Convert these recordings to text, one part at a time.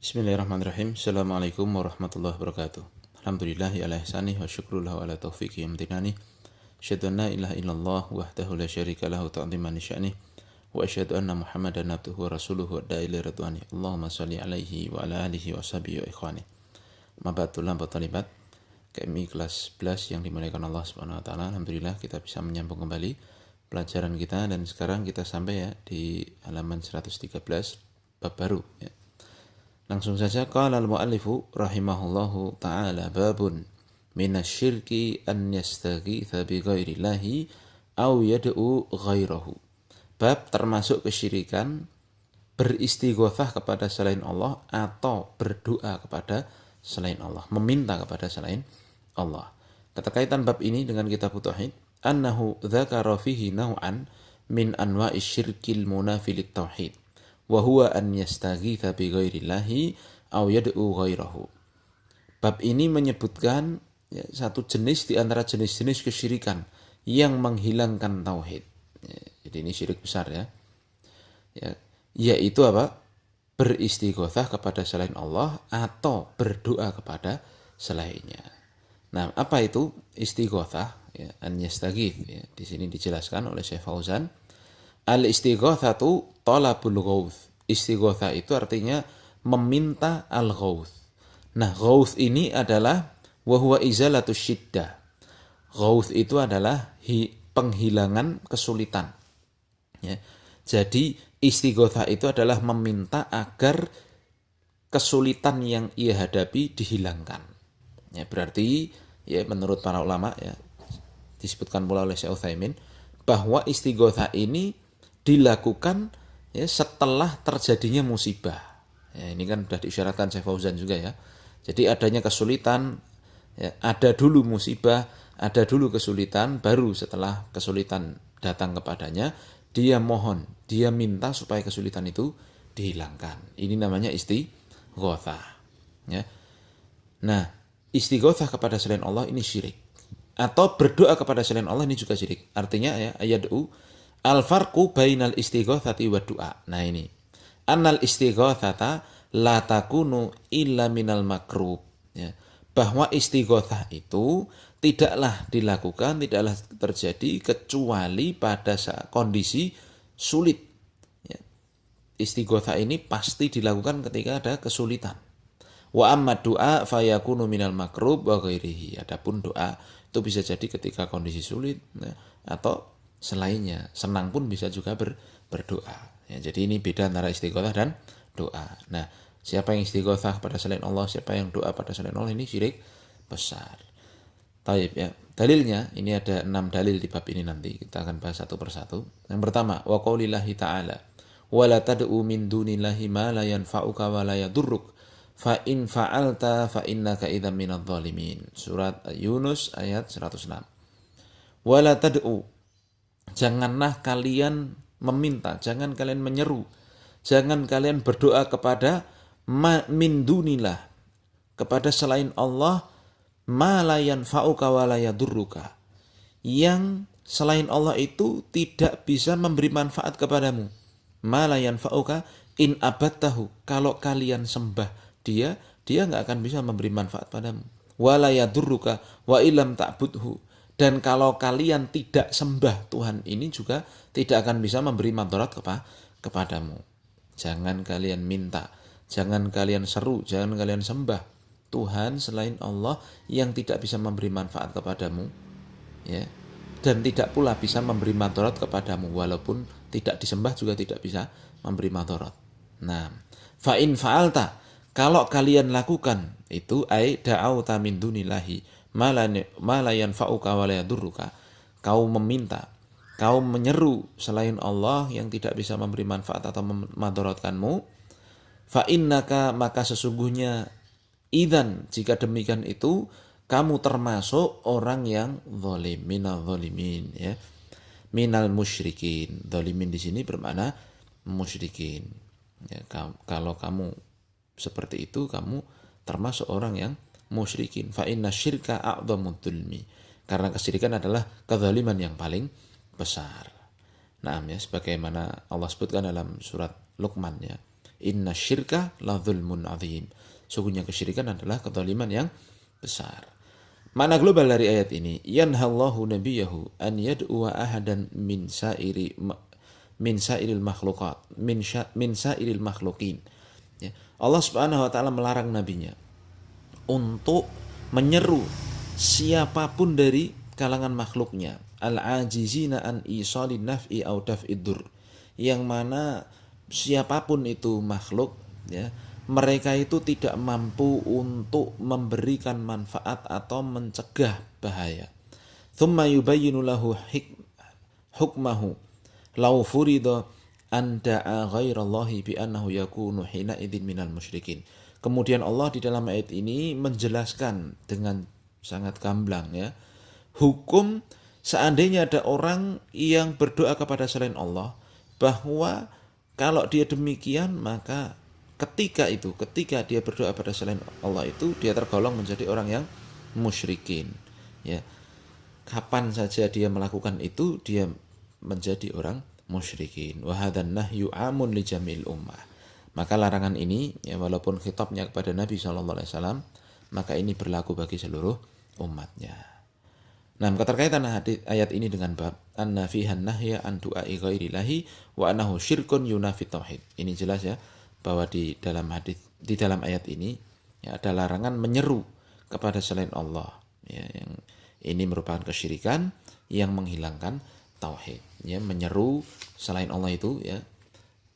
Bismillahirrahmanirrahim. Assalamualaikum warahmatullahi wabarakatuh. Alhamdulillahi ala ihsanih wa syukrullahu ala taufiqi amtinani. Asyhadu an la ilaha illallah wahdahu la syarika lahu ta'dhiman sya'nih. Wa asyhadu anna Muhammadan abduhu wa rasuluhu wa da'ila ridwani. Allahumma shalli alaihi wa ala alihi wa sahbihi wa ikhwani. Mabatullah batalibat. KMI kelas 11 yang dimuliakan Allah Subhanahu wa taala. Alhamdulillah kita bisa menyambung kembali pelajaran kita dan sekarang kita sampai ya di halaman 113 bab baru ya. Langsung saja, qala al-muallifu rahimahullahu ta'ala babun minasyirki an yastaghitha bi ghairillahi aw yad'u ghairahu. Bab termasuk kesyirikan beristighotsah kepada selain Allah atau berdoa kepada selain Allah, meminta kepada selain Allah. Keterkaitan bab ini dengan kitab Tauhid, annahu dzakara fihi naw'an min anwa'i syirkil munafi lit tauhid. Wa huwa an yastaghitha bi ghairillahi aw yad'u ghairahu. Bab ini menyebutkan ya, satu jenis di antara jenis-jenis kesyirikan yang menghilangkan tauhid. Ya, jadi ini syirik besar ya. Yaitu apa? Beristighotsah kepada selain Allah atau berdoa kepada selainnya. Nah, apa itu istighotsah? Ya, an yastaghith ya. Di sini dijelaskan oleh Syekh Fauzan. Al-istighotsatu talabul ghauth. Istighotha itu artinya meminta al-ghauth. Nah, ghauth ini adalah wa huwa izalatus syiddah. Ghauth itu adalah penghilangan kesulitan. Ya. Jadi istighotha itu adalah meminta agar kesulitan yang ia hadapi dihilangkan. Ya, berarti ya menurut para ulama ya disebutkan pula oleh Syekh Utsaimin bahwa istighotha ini dilakukan ya setelah terjadinya musibah. Ya, ini kan sudah diisyaratkan Syekh Fauzan juga ya. Jadi adanya kesulitan, ya, ada dulu musibah, ada dulu kesulitan, baru setelah kesulitan datang kepadanya, dia mohon, dia minta supaya kesulitan itu dihilangkan. Ini namanya istighotsah. Ya. Nah, istighotsah kepada selain Allah ini syirik. Atau berdoa kepada selain Allah ini juga syirik. Artinya ya ayad'u al-farqu bainal istighotsati wa du'a. Nah ini. Annal istighotsata la takunu illa minal makrub. Ya. Bahwa istighotsah itu tidaklah dilakukan, tidaklah terjadi kecuali pada saat kondisi sulit. Ya. Istighotsah ini pasti dilakukan ketika ada kesulitan. Wa amma du'a fayakunu minal makrub wa ghairihi. Adapun doa itu bisa jadi ketika kondisi sulit ya, atau selainnya. Senang pun bisa juga berdoa. Ya, jadi ini beda antara istighotsah dan doa. Nah, siapa yang istighotsah pada selain Allah, siapa yang doa pada selain Allah, ini syirik besar. Taib ya. Dalilnya, ini ada 6 dalil di bab ini nanti. Kita akan bahas satu persatu. Yang pertama, wa qaulillahi ta'ala, wa la tad'u min dunillahi ma la yanfa'uka wa la yadurruk. Fa in fa'alta fa innaka idzam minadh dhalimin. Surat Yunus ayat 106. Wa la tad'u, janganlah kalian meminta, jangan kalian menyeru, jangan kalian berdoa kepada min dunillah, kepada selain Allah, ma la yanfa'uka wa la yadurruka, yang selain Allah itu tidak bisa memberi manfaat kepadamu. Ma la yanfa'uka in abattahu, kalau kalian sembah dia nggak akan bisa memberi manfaat padamu. Wa la yadurruka wa illam ta'budhu, dan kalau kalian tidak sembah Tuhan ini juga tidak akan bisa memberi madarat kepadamu. Jangan kalian minta, jangan kalian seru, jangan kalian sembah Tuhan selain Allah yang tidak bisa memberi manfaat kepadamu, ya, dan tidak pula bisa memberi madarat kepadamu, walaupun tidak disembah juga tidak bisa memberi madarat. Nah, fa in fa'alta, kalau kalian lakukan itu ai da'auta min dunillahi ma la yanfa'uka wa la yadurruka, kau meminta, kau menyeru selain Allah yang tidak bisa memberi manfaat atau memadaratkanmu, fa innaka, maka sesungguhnya idzan, jika demikian itu kamu termasuk orang yang zalim, minal zalimin ya. Minal musyrikin. Zalimin di sini bermakna musyrikin. Ya, kalau kamu seperti itu, kamu termasuk orang yang musyrikin. Fa inna syirka a'dhamud dzulmi. Karena kesyirikan adalah kezaliman yang paling besar. Nah, ya, sebagaimana Allah sebutkan dalam surat Luqman ya. Inna syirka la dzulmun adzim. Sungguhnya kesyirikan adalah kezaliman yang besar. Makna global dari ayat ini, yanhallahu nabiyahu an yad'uwa ahadan min sa'iril makhluqat, min sa'iril makhluqin. Ya. Allah Subhanahu wa taala melarang nabinya untuk menyeru siapapun dari kalangan makhluknya, al-ajizina an isalin naf'i au daf'id dur, yang mana siapapun itu makhluk, ya, mereka itu tidak mampu untuk memberikan manfaat atau mencegah bahaya. Thumma yubayyinu lahu hukmahu law furida an da'a ghairallahi bi annahu yakunu hina idzin minal musyrikin. Kemudian Allah di dalam ayat ini menjelaskan dengan sangat gamblang, ya, hukum seandainya ada orang yang berdoa kepada selain Allah, bahwa kalau dia demikian maka ketika dia berdoa pada selain Allah itu dia tergolong menjadi orang yang musyrikin, ya. Kapan saja dia melakukan itu dia menjadi orang musyrikin. Wa hadan nahyu amun li jamil ummah. Maka larangan ini, ya, walaupun khitabnya kepada Nabi SAW, maka ini berlaku bagi seluruh umatnya. Nah, keterkaitan ayat ini dengan bab anna fihan nahya an du'ai ghairillahi wa annahu syirkun yunafi tauhid. Ini jelas, ya, bahwa di dalam ayat ini, ya, ada larangan menyeru kepada selain Allah, ya, yang ini merupakan kesyirikan yang menghilangkan tauhid, ya. Menyeru selain Allah itu, ya,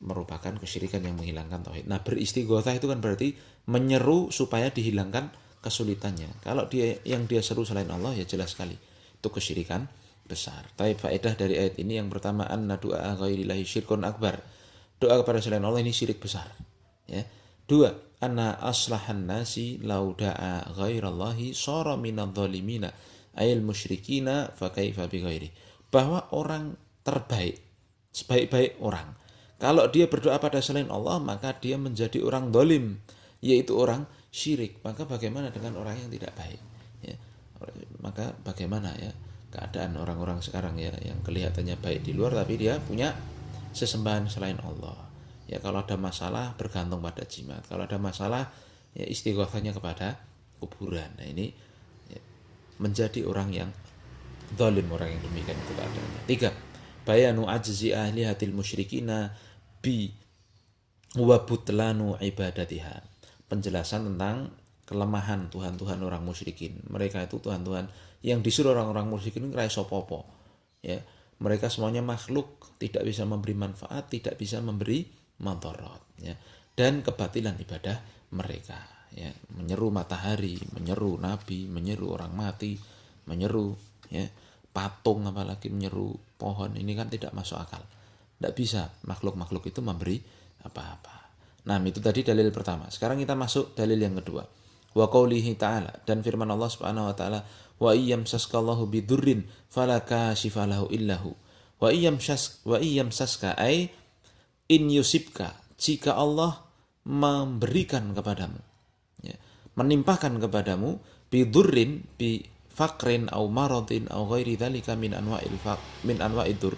merupakan kesyirikan yang menghilangkan tauhid. Nah, beristighotsah itu kan berarti menyeru supaya dihilangkan kesulitannya. Kalau dia seru selain Allah, ya jelas sekali itu kesyirikan besar. Tapi faedah dari ayat ini yang pertama, anna du'a ghairillahi syirkun akbar. Doa kepada selain Allah ini syirik besar, ya. Dua, anna aslahan nasi law da'a ghairallahi shara minadh dhalimina ayil musyrikina fa kaifa bi ghairi. Bahwa orang terbaik, sebaik-baik orang, kalau dia berdoa pada selain Allah maka dia menjadi orang zalim, yaitu orang syirik. Maka bagaimana dengan orang yang tidak baik, ya? Maka bagaimana, ya, keadaan orang-orang sekarang, ya, yang kelihatannya baik di luar tapi dia punya sesembahan selain Allah. Ya, kalau ada masalah bergantung pada jimat, kalau ada masalah, ya, istighotsahnya kepada kuburan. Nah, ini, ya, menjadi orang yang zalim, orang yang demikian itu keadaannya. Tiga, bayanu ajzi ahlihatil musyrikina bi wa butlanu ibadatiha. Penjelasan tentang kelemahan Tuhan-Tuhan orang musyrikin. Mereka itu Tuhan-Tuhan yang disuruh orang-orang musyrikin ini iso popo, ya. Mereka semuanya makhluk, tidak bisa memberi manfaat, tidak bisa memberi madharat, ya. Dan kebatilan ibadah mereka, ya. Menyeru matahari, menyeru nabi, menyeru orang mati, menyeru, ya, patung, apalagi menyeru pohon, ini kan tidak masuk akal. Tidak bisa makhluk-makhluk itu memberi apa-apa. Nah, itu tadi dalil pertama. Sekarang kita masuk dalil yang kedua. Wa qaulihi ta'ala, dan firman Allah Subhanahu wa taala, wa iyyamsaskallahu bidurrin fala kashifa lahu illahu wa iyyamsaska ay in yusibka, jika Allah memberikan kepadamu, ya, menimpakan kepadamu bidurrin bi faqrin au maradin au ghairi dzalika min anwa'id dur,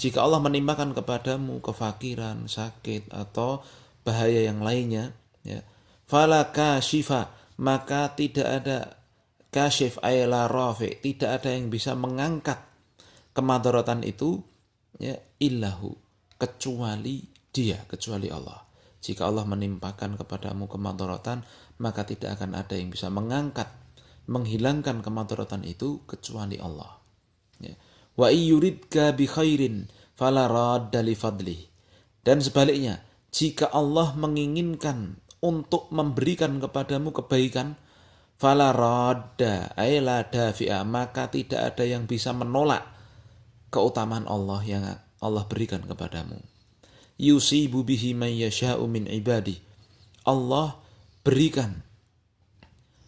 jika Allah menimpakan kepadamu kefakiran, sakit atau bahaya yang lainnya, ya, fala kashifa, maka tidak ada kasyif ayla rafi, tidak ada yang bisa mengangkat kemadaratan itu, ya, illahu, kecuali dia, kecuali Allah. Jika Allah menimpakan kepadamu kemadaratan, maka tidak akan ada yang bisa mengangkat, menghilangkan kemadaratan itu kecuali Allah, ya. Wa yuridka bi khairin fala radda li fadlih, dan sebaliknya, jika Allah menginginkan untuk memberikan kepadamu kebaikan, fala radda ay la dafi'a, maka tidak ada yang bisa menolak keutamaan Allah yang Allah berikan kepadamu. Yusibu bihi man yasha'u min ibadi, Allah berikan,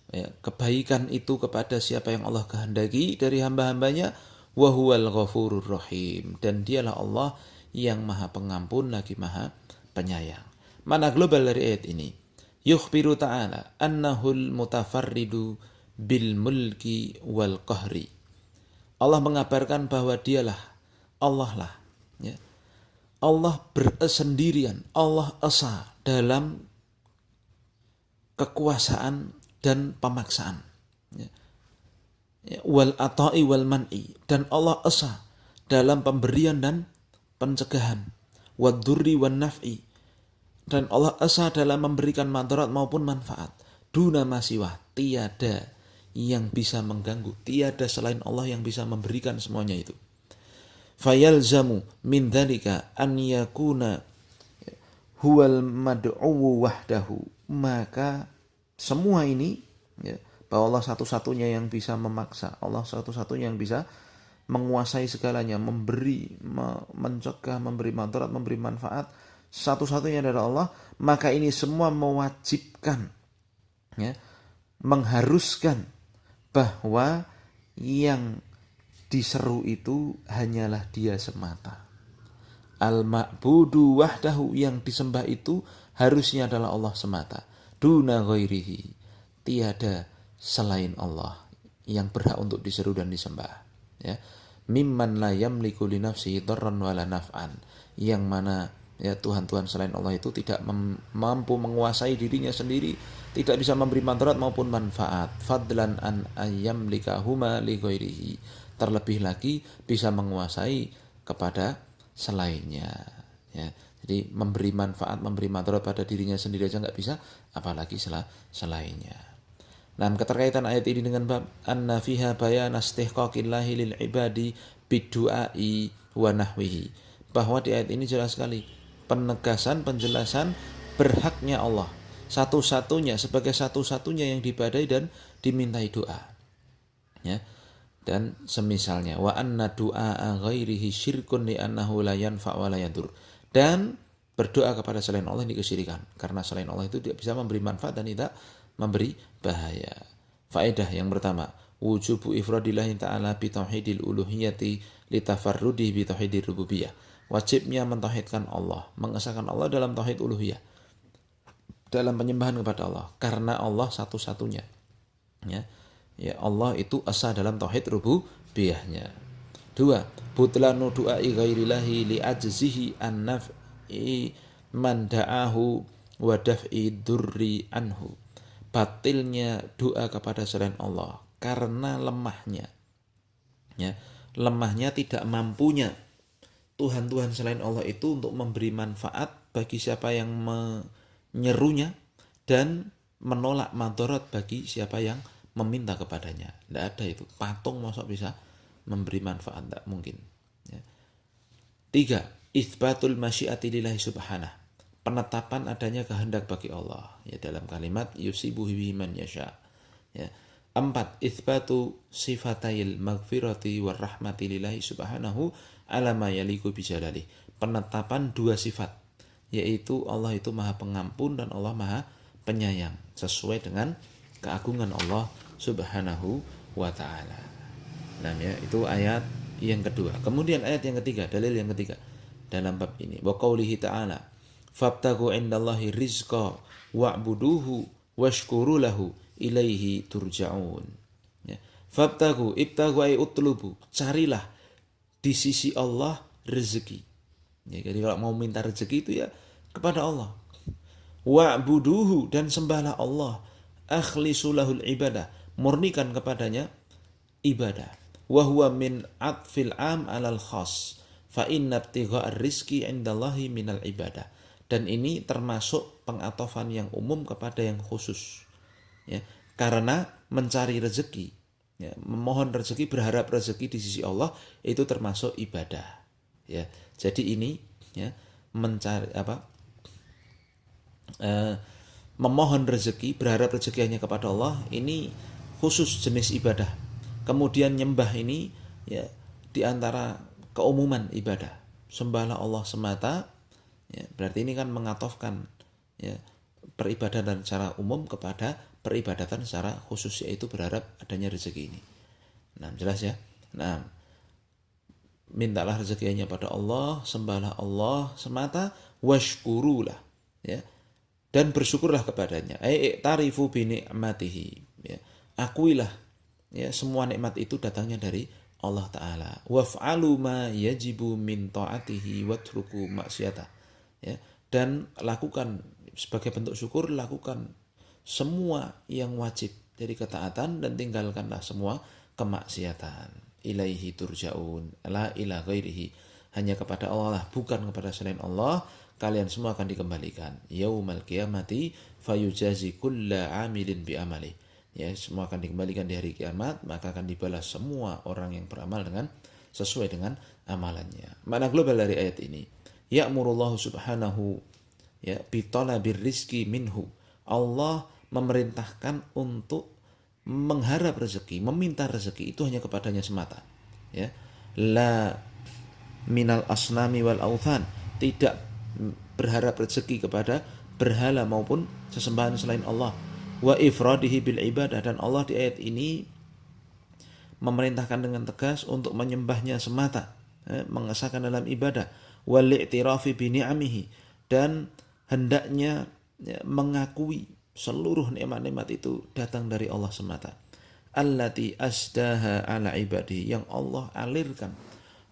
ya, kebaikan itu kepada siapa yang Allah kehendaki dari hamba-hambanya. Wa huwal ghafurur rahim, dan dialah Allah yang maha pengampun lagi maha penyayang. Mana global dari ayat ini? Yukhbiru ta'ala annahul mutafarridu bil mulki wal qahri. Allah mengabarkan bahwa dialah Allah lah, ya. Allah bersendirian, Allah esa dalam kekuasaan dan pemaksaan. Ya. Wal ata'i wal man'i, dan Allah esa dalam pemberian dan pencegahan. Wad durri wan naf'i, dan Allah esa dalam memberikan madarat maupun manfaat. Duna masiwah, tiada yang bisa mengganggu, tiada selain Allah yang bisa memberikan semuanya itu. Fayalzamu min dzalika an yakuna huwal mad'u wahdahu, maka semua ini ya, bahwa Allah satu-satunya yang bisa memaksa, Allah satu-satunya yang bisa menguasai segalanya, memberi, mencegah, memberi madarat, memberi manfaat, satu-satunya adalah Allah. Maka ini semua mewajibkan, ya, mengharuskan bahwa yang diseru itu hanyalah Dia semata. Al-ma'budu wahdahu, yang disembah itu harusnya adalah Allah semata. Duna ghairihi, tiada selain Allah yang berhak untuk diseru dan disembah. Ya, mimman la yamliku li nafsihi dharran wala naf'an, yang mana ya Tuhan-Tuhan selain Allah itu tidak mampu menguasai dirinya sendiri, tidak bisa memberi madarat maupun manfaat. Fadlan an ayyamlikahuma li ghairihi, terlebih lagi bisa menguasai kepada selainnya. Ya, jadi memberi manfaat, memberi madarat pada dirinya sendiri aja nggak bisa, apalagi selainnya. Nah, keterkaitan ayat ini dengan bab anna fiha bayan istihqaqillahi lil ibadi bidu'ai wa nahwihi, bahwa di ayat ini jelas sekali penegasan, penjelasan berhaknya Allah satu-satunya, sebagai satu-satunya yang diibadahi dan dimintai doa. Ya. Dan semisalnya wa anna du'a ghairihi syirkun li annahu la yanfa' wa la yadur, dan berdoa kepada selain Allah ini kesyirikan, karena selain Allah itu tidak bisa memberi manfaat dan tidak memberi bahaya. Faedah yang pertama, wujubu ifradillahi ta'ala bi tauhidil uluhiyati li tafarrudi bi tauhidir rububiyah. Wajibnya mentauhidkan Allah, mengesahkan Allah dalam tauhid uluhiyah, dalam penyembahan kepada Allah, karena Allah satu-satunya. Ya, Allah itu esa dalam tauhid rububiyahnya. Dua, butlanu du'ai ghairillahi li ajzihi an naf'i man da'ahu wa daf'i durri anhu. Batilnya doa kepada selain Allah karena lemahnya, ya, lemahnya, tidak mampunya Tuhan-Tuhan selain Allah itu untuk memberi manfaat bagi siapa yang menyerunya dan menolak madarat bagi siapa yang meminta kepadanya. Tidak ada itu. Patung masa bisa memberi manfaat? Tidak mungkin. Ya. Tiga, itsbatul masyiati lillahi subhanahu, penetapan adanya kehendak bagi Allah, ya, dalam kalimat yusibu bihi man yasha. Ya. 4, itsbatu sifatayil maghfirati war rahmati lillahi subhanahu ala ma yaliku bijalali, penetapan dua sifat, yaitu Allah itu Maha Pengampun dan Allah Maha Penyayang, sesuai dengan keagungan Allah Subhanahu wa taala. Nah, ya, itu ayat yang kedua. Kemudian ayat yang ketiga, dalil yang ketiga dalam bab ini, wa qaulihi ta'ala fabtagu indallahi rizqa wa'buduhu washkuru lahu ilaihi turja'un. Ya. Fabtagu, ibtagu ay utlubu, carilah di sisi Allah rezeki. Ya, jadi kalau mau minta rezeki itu ya kepada Allah. Wa'buduhu, dan sembahlah Allah. Akhlisu lahul ibadah, murnikan kepadanya ibadah. Wa huwa min atfil am alal khas, fa inna ibtigha'ar rizqi indallahi minal ibadah. Dan ini termasuk pengatofan yang umum kepada yang khusus, ya, karena mencari rezeki, ya, memohon rezeki, berharap rezeki di sisi Allah itu termasuk ibadah, ya. Jadi ini, ya, mencari memohon rezeki, berharap rezeki hanya kepada Allah, ini khusus jenis ibadah. Kemudian nyembah ini, ya, diantara keumuman ibadah, sembahlah Allah semata. Ya, berarti ini kan mengatofkan, ya, peribadatan secara umum kepada peribadatan secara khusus, yaitu berharap adanya rezeki ini. Nah, jelas ya. Nah, mintalah rezeki hanya pada Allah, sembahlah Allah semata, washkurulah, ya, dan bersyukurlah kepadanya. Tarifu bi ni'matihi, ya, akuilah, ya, semua nikmat itu datangnya dari Allah Ta'ala. Waf'alu ma yajibu min ta'atihi watruku maksiatah, ya, dan lakukan sebagai bentuk syukur lakukan semua yang wajib dari ketaatan dan tinggalkanlah semua kemaksiatan. Ilaihi turja'un la ila ghairihi. Hanya kepada Allah lah, bukan kepada selain Allah kalian semua akan dikembalikan. Yaumal qiyamati fayujazi kulla amilin bi amali. Ya, semua akan dikembalikan di hari kiamat, maka akan dibalas semua orang yang beramal dengan sesuai dengan amalannya. Makna global dari ayat ini, ya'murullahu subhanahu ya bi talabir rizki minhu. Allah memerintahkan untuk mengharap rezeki, meminta rezeki itu hanya kepadanya semata. Ya. La minal asnami wal authan, tidak berharap rezeki kepada berhala maupun sesembahan selain Allah. Wa ifradihi bil ibadah, dan Allah di ayat ini memerintahkan dengan tegas untuk menyembahnya semata, mengesahkan dalam ibadah, wal i'tirafi bi ni'amihi, dan hendaknya mengakui seluruh nikmat-nikmat itu datang dari Allah semata. Allati asdaha ala ibadihi, yang Allah alirkan,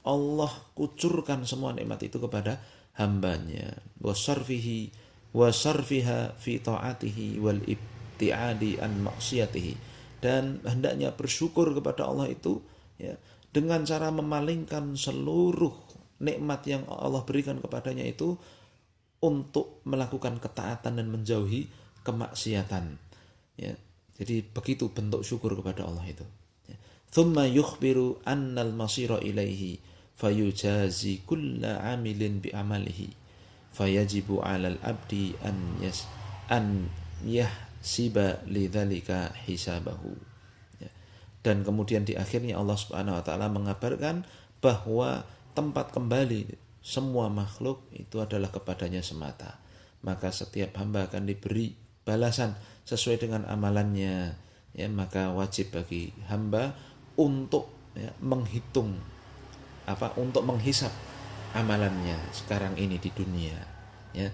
Allah kucurkan semua nikmat itu kepada hambanya. Wasarfihi wasarfiha fi ta'atihi wal ibtiadi an maksiyatihi, dan hendaknya bersyukur kepada Allah itu ya, dengan cara memalingkan seluruh nikmat yang Allah berikan kepadanya itu untuk melakukan ketaatan dan menjauhi kemaksiatan. Ya, jadi begitu bentuk syukur kepada Allah itu. Ya. Thumma yukhbiru annal masira ilaihi fayujazi kulla amilin bi amalihi fayajibu 'alal abdi an yahsiba lidzalika hisabahu. Ya. Dan kemudian di akhirnya Allah Subhanahu wa taala mengabarkan bahwa tempat kembali semua makhluk itu adalah kepadanya semata. Maka setiap hamba akan diberi balasan sesuai dengan amalannya. Ya, maka wajib bagi hamba untuk menghitung untuk menghisap amalannya sekarang ini di dunia. Ya,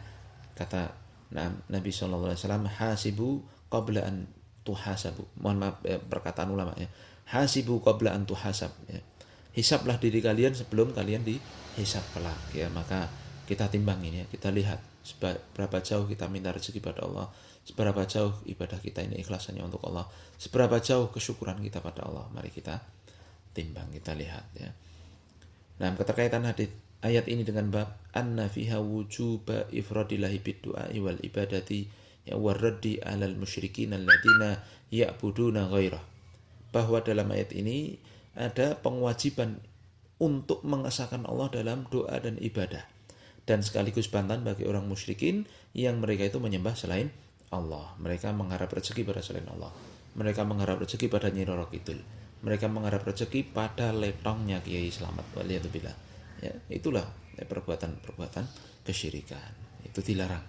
kata Nabi SAW, hasibu qabla an tuhasabu. Mohon maaf perkataan ulama ya. Hasibu qabla an tuhasab. Ya. Hisaplah diri kalian sebelum kalian dihisap kelak. Ya, maka kita timbang ini ya, kita lihat seberapa jauh kita minta rezeki pada Allah, seberapa jauh ibadah kita ini ikhlasannya untuk Allah, seberapa jauh kesyukuran kita pada Allah. Mari kita timbang, kita lihat ya. Nah, keterkaitan hadis ayat ini dengan bab anna fiha wujuba ifradillahi bid-du'a wal ibadati ya warraddi 'alal musyrikin alladziina ya'buduna ghairah. Bahwa dalam ayat ini ada pengewajiban untuk mengesahkan Allah dalam doa dan ibadah, dan sekaligus bantahan bagi orang musyrikin yang mereka itu menyembah selain Allah. Mereka mengharap rezeki pada selain Allah. Mereka mengharap rezeki pada Nyi Roro Kidul. Mereka mengharap rezeki pada letongnya Kiai Slamet. Waliyadzubillah. Ya, itulah perbuatan-perbuatan kesyirikan. Itu dilarang.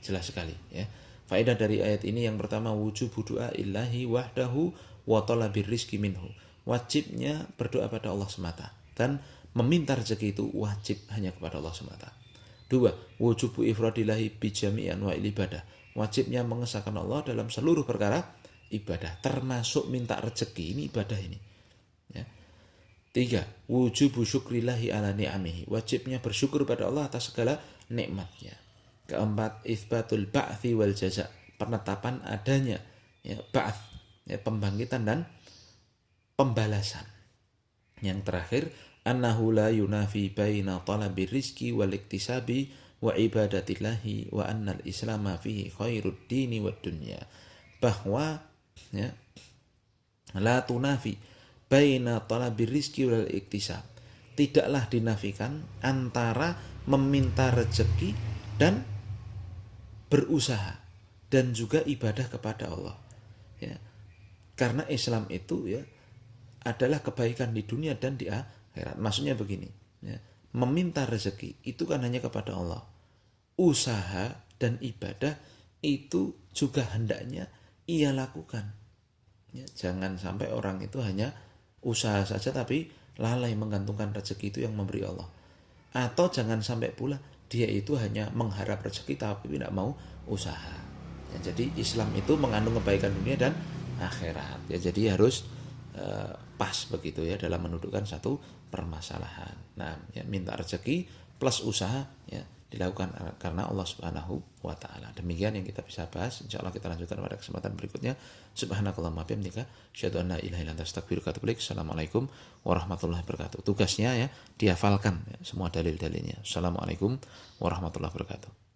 Jelas sekali ya. Faedah dari ayat ini yang pertama, wujubu du'a illahi wahdahu wa talabir rizki minhu. Wajibnya berdoa pada Allah semata, dan meminta rezeki itu wajib hanya kepada Allah semata. Dua, wujubu ifradillahi bijami anwa'il ibadah. Wajibnya mengesahkan Allah dalam seluruh perkara ibadah, termasuk minta rezeki, ini ibadah ini. Ya. Tiga, wujubu syukrillahi ala ni'amihi. Wajibnya bersyukur pada Allah atas segala nikmatnya. Keempat, itsbatul ba'thi wal jaza. Penetapan adanya ya, ba'th, ya, pembangkitan dan pembalasan. Yang terakhir, annahu la yunafi baina talabir rizki wal iktisabi wa ibadatillahi wa annal islama fihi khairud dini wad dunya. Bahwa ya, la tunafi baina talabir rizki wal iktisab. Tidaklah dinafikan antara meminta rezeki dan berusaha dan juga ibadah kepada Allah. Ya. Karena Islam itu ya adalah kebaikan di dunia dan di akhirat. Maksudnya begini, ya, meminta rezeki itu kan hanya kepada Allah. Usaha dan ibadah itu juga hendaknya ia lakukan. Ya, jangan sampai orang itu hanya usaha saja tapi lalai menggantungkan rezeki itu yang memberi Allah. Atau jangan sampai pula dia itu hanya mengharap rezeki tapi tidak mau usaha. Ya, jadi Islam itu mengandung kebaikan dunia dan akhirat. Ya, jadi harus pas begitu ya dalam menundukkan satu permasalahan. Nah, ya, minta rezeki plus usaha ya dilakukan karena Allah Subhanahu wa taala. Demikian yang kita bisa bahas. Insyaallah kita lanjutkan pada kesempatan berikutnya. Subhanakallahumma bihamdika asyhadu an la ilaha illa anta astaghfiruka wa atubu ilaik. Assalamualaikum warahmatullahi wabarakatuh. Tugasnya ya dihafalkan ya, semua dalil-dalilnya. Assalamualaikum warahmatullahi wabarakatuh.